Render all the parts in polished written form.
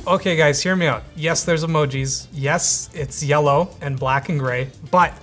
Okay guys, hear me out. Yes, there's emojis. Yes, it's yellow and black and gray, but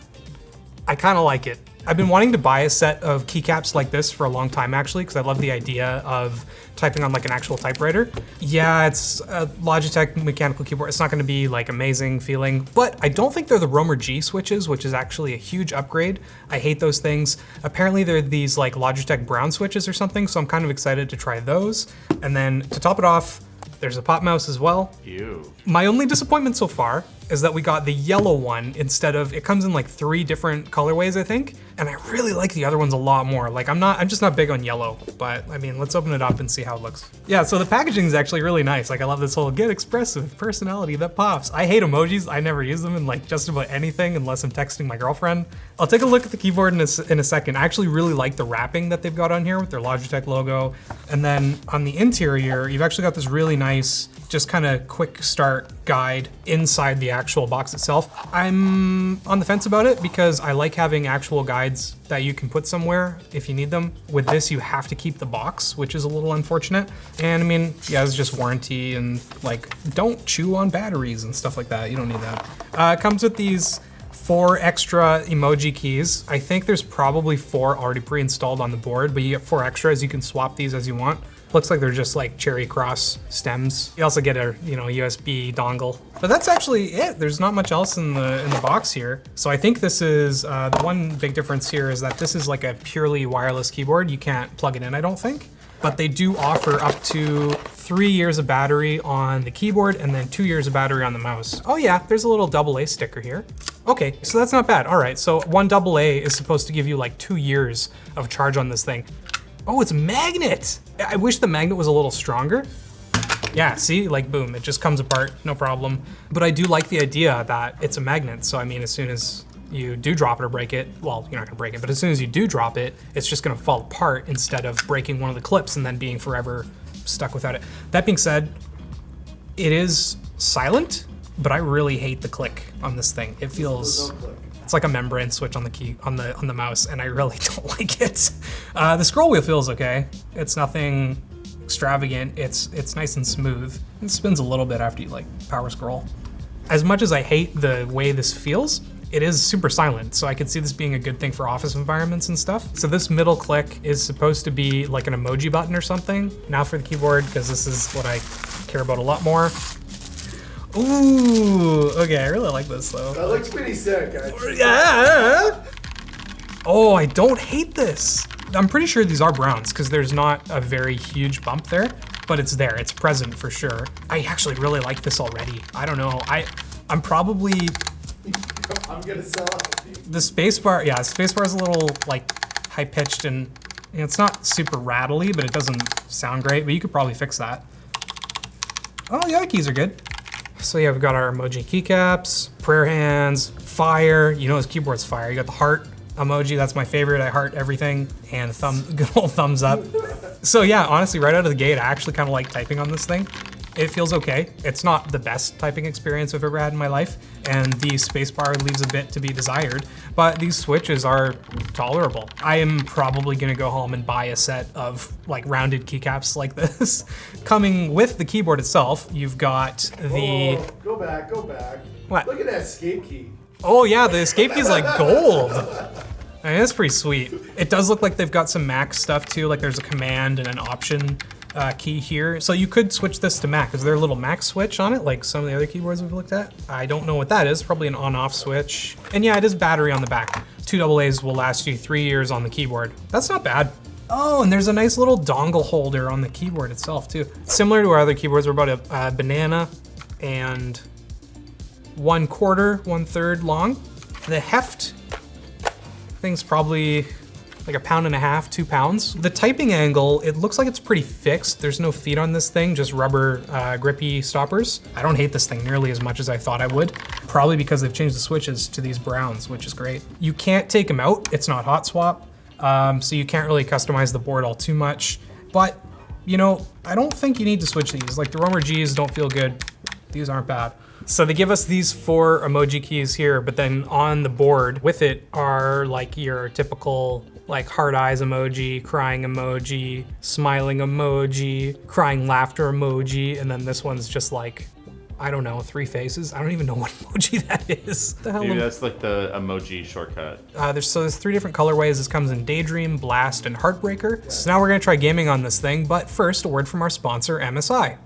I kind of like it. I've been wanting to buy a set of keycaps like this for a long time actually, because I love the idea of typing on like an actual typewriter. Yeah, it's a Logitech mechanical keyboard. It's not gonna be like amazing feeling, but I don't think they're the Roamer G switches, which is actually a huge upgrade. I hate those things. Apparently they're these like Logitech brown switches or something, so I'm kind of excited to try those. And then to top it off, there's a POP mouse as well. Ew. My only disappointment so far is that we got the yellow one instead of, it comes in like 3 different colorways, I think. And I really like the other ones a lot more. Like I'm just not big on yellow, but I mean, let's open it up and see how it looks. Yeah, so the packaging is actually really nice. Like I love this whole get expressive personality that pops. I hate emojis. I never use them in like just about anything unless I'm texting my girlfriend. I'll take a look at the keyboard in a second. I actually really like the wrapping that they've got on here with their Logitech logo. And then on the interior, you've actually got this really nice, just kind of quick start guide inside the actual box itself. I'm on the fence about it because I like having actual guides that you can put somewhere if you need them. With this, you have to keep the box, which is a little unfortunate. And I mean, yeah, it's just warranty and like, don't chew on batteries and stuff like that. You don't need that. It comes with these 4 extra emoji keys. I think there's probably 4 already pre-installed on the board, but you get 4 extras. You can swap these as you want. Looks like they're just like cherry cross stems. You also get a USB dongle. But that's actually it. There's not much else in the box here. So I think this is, the one big difference here is that this is like a purely wireless keyboard. You can't plug it in, I don't think. But they do offer up to 3 years of battery on the keyboard and then 2 years of battery on the mouse. Oh yeah, there's a little AA sticker here. Okay, so that's not bad. All right, so one AA is supposed to give you like 2 years of charge on this thing. Oh, it's a magnet. I wish the magnet was a little stronger. Yeah, see, like boom, it just comes apart, no problem. But I do like the idea that it's a magnet. So I mean, as soon as you do drop it or break it, well, you're not gonna break it, but as soon as you do drop it, it's just gonna fall apart instead of breaking one of the clips and then being forever stuck without it. That being said, it is silent, but I really hate the click on this thing. It feels, it's like a membrane switch on the key, on the mouse, and I really don't like it. The scroll wheel feels okay. It's nothing extravagant. It's nice and smooth. It spins a little bit after you like power scroll. As much as I hate the way this feels, it is super silent, so I could see this being a good thing for office environments and stuff. So this middle click is supposed to be like an emoji button or something. Now for the keyboard, because this is what I care about a lot more. Ooh, okay, I really like this though. That looks pretty sick, actually. Yeah. Oh, I don't hate this. I'm pretty sure these are browns because there's not a very huge bump there, but it's there, it's present for sure. I actually really like this already. I don't know, I'm probably, I'm gonna sell it. the spacebar, yeah, spacebar is a little like high pitched and it's not super rattly, but it doesn't sound great, but you could probably fix that. Oh, the other keys are good. So yeah, we've got our emoji keycaps, prayer hands, fire. You know his keyboard's fire. You got the heart emoji, that's my favorite. I heart everything, and good old thumbs up. So yeah, honestly, right out of the gate, I actually kind of like typing on this thing. It feels okay. It's not the best typing experience I've ever had in my life, and the spacebar leaves a bit to be desired, but these switches are tolerable. I am probably gonna go home and buy a set of like rounded keycaps like this. Coming with the keyboard itself, you've got the... Oh, go back. What? Look at that escape key. Oh yeah, the escape key is like gold. I mean, that's pretty sweet. It does look like they've got some Mac stuff too, like there's a command and an option key here. So you could switch this to Mac. Is there a little Mac switch on it, like some of the other keyboards we've looked at? I don't know what that is, probably an on-off switch. And yeah, it is battery on the back. 2 AA's will last you 3 years on the keyboard. That's not bad. Oh, and there's a nice little dongle holder on the keyboard itself too. Similar to our other keyboards, we're about a banana and 1/4, 1/3 long. The heft thing's probably like 1.5 pounds, 2 pounds. The typing angle, it looks like it's pretty fixed. There's no feet on this thing, just rubber grippy stoppers. I don't hate this thing nearly as much as I thought I would, probably because they've changed the switches to these browns, which is great. You can't take them out, it's not hot swap, so you can't really customize the board all too much. But, you know, I don't think you need to switch these. Like the Roamer Gs don't feel good. These aren't bad. So they give us these 4 emoji keys here, but then on the board with it are like your typical like heart eyes emoji, crying emoji, smiling emoji, crying laughter emoji, and then this one's just like, I don't know, 3 faces. I don't even know what emoji that is. The hell Maybe that's like the emoji shortcut. there's 3 different colorways. This comes in Daydream, Blast, and Heartbreaker. So now we're gonna try gaming on this thing, but first, a word from our sponsor, MSI.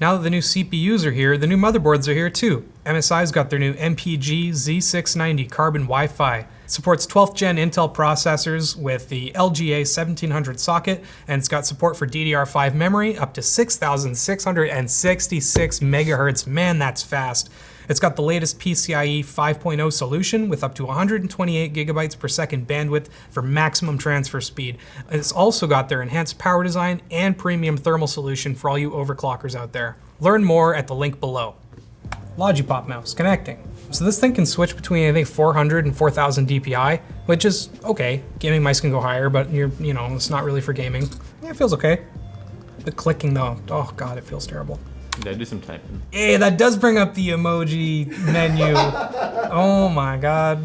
Now that the new CPUs are here, the new motherboards are here too. MSI's got their new MPG Z690 Carbon Wi-Fi. Supports 12th gen Intel processors with the LGA 1700 socket, and it's got support for DDR5 memory up to 6,666 megahertz. Man, that's fast. It's got the latest PCIe 5.0 solution with up to 128 gigabytes per second bandwidth for maximum transfer speed. It's also got their enhanced power design and premium thermal solution for all you overclockers out there. Learn more at the link below. Logitech POP Mouse, connecting. So this thing can switch between, I think, 400 and 4000 DPI, which is okay. Gaming mice can go higher, but it's not really for gaming. Yeah, it feels okay. The clicking though, oh God, it feels terrible. Yeah, do some typing. Hey, that does bring up the emoji menu. Oh my God.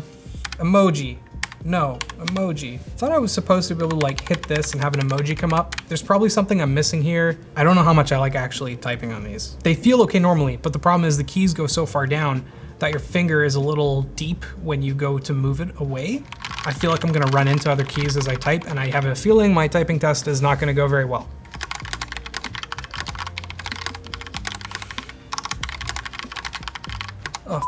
Emoji. No, emoji. Thought I was supposed to be able to like hit this and have an emoji come up. There's probably something I'm missing here. I don't know how much I like actually typing on these. They feel okay normally, but the problem is the keys go so far down that your finger is a little deep when you go to move it away. I feel like I'm gonna run into other keys as I type, and I have a feeling my typing test is not gonna go very well. Oh,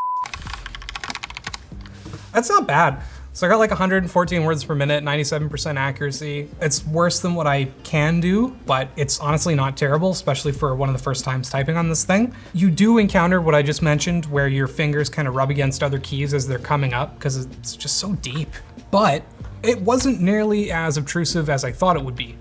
that's not bad. So I got like 114 words per minute, 97% accuracy. It's worse than what I can do, but it's honestly not terrible, especially for one of the first times typing on this thing. You do encounter what I just mentioned, where your fingers kind of rub against other keys as they're coming up, because it's just so deep. But it wasn't nearly as obtrusive as I thought it would be.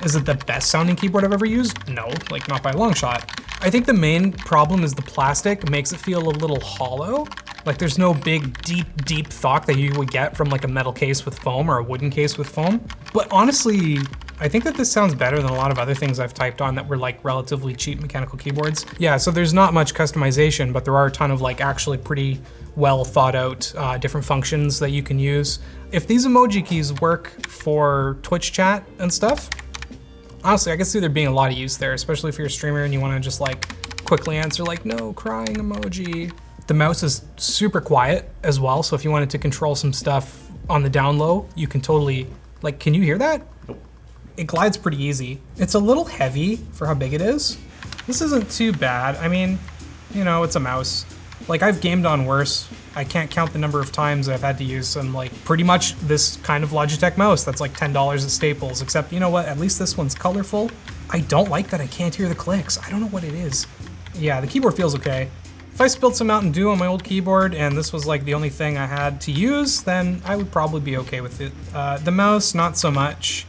Is it the best sounding keyboard I've ever used? No, like not by a long shot. I think the main problem is the plastic makes it feel a little hollow. Like there's no big, deep thought that you would get from like a metal case with foam or a wooden case with foam. But honestly, I think that this sounds better than a lot of other things I've typed on that were like relatively cheap mechanical keyboards. Yeah, so there's not much customization, but there are a ton of like actually pretty well thought out different functions that you can use. If these emoji keys work for Twitch chat and stuff, honestly, I can see there being a lot of use there, especially if you're a streamer and you want to just like quickly answer like, no, crying emoji. The mouse is super quiet as well, so if you wanted to control some stuff on the down low, you can totally, like, can you hear that? Nope. It glides pretty easy. It's a little heavy for how big it is. This isn't too bad. I mean, it's a mouse. Like, I've gamed on worse. I can't count the number of times I've had to use some, like, pretty much this kind of Logitech mouse that's like $10 at Staples, except, you know what, at least this one's colorful. I don't like that I can't hear the clicks. I don't know what it is. Yeah, the keyboard feels okay. If I spilled some Mountain Dew on my old keyboard and this was like the only thing I had to use, then I would probably be okay with it. The mouse, not so much.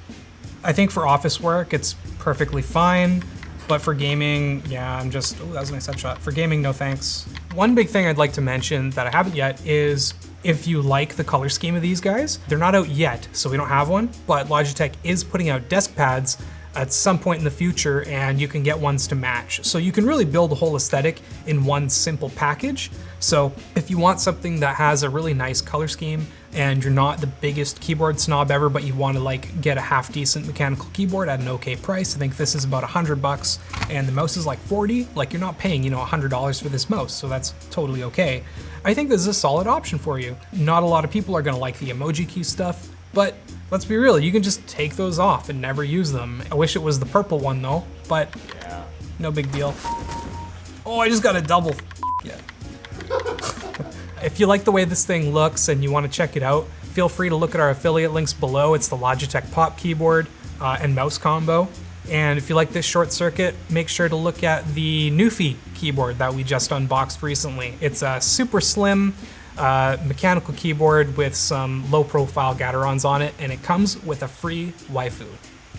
I think for office work, it's perfectly fine. But for gaming, yeah, oh, that was a nice headshot. For gaming, no thanks. One big thing I'd like to mention that I haven't yet is if you like the color scheme of these guys, they're not out yet, so we don't have one, but Logitech is putting out desk pads at some point in the future, and you can get ones to match. So you can really build a whole aesthetic in one simple package. So if you want something that has a really nice color scheme and you're not the biggest keyboard snob ever, but you want to like get a half decent mechanical keyboard at an okay price, I think this is about $100 and the mouse is like 40. Like you're not paying, $100 for this mouse, so that's totally okay. I think this is a solid option for you. Not a lot of people are gonna like the emoji key stuff, but let's be real, you can just take those off and never use them. I wish it was the purple one though, but Yeah. no big deal. Oh, I just got a double. Yeah. If you like the way this thing looks and you want to check it out, feel free to look at our affiliate links below. It's the Logitech POP Keyboard and mouse combo. And if you like this short circuit, make sure to look at the Newfie keyboard that we just unboxed recently. It's a super slim mechanical keyboard with some low profile Gaterons on it, and it comes with a free waifu.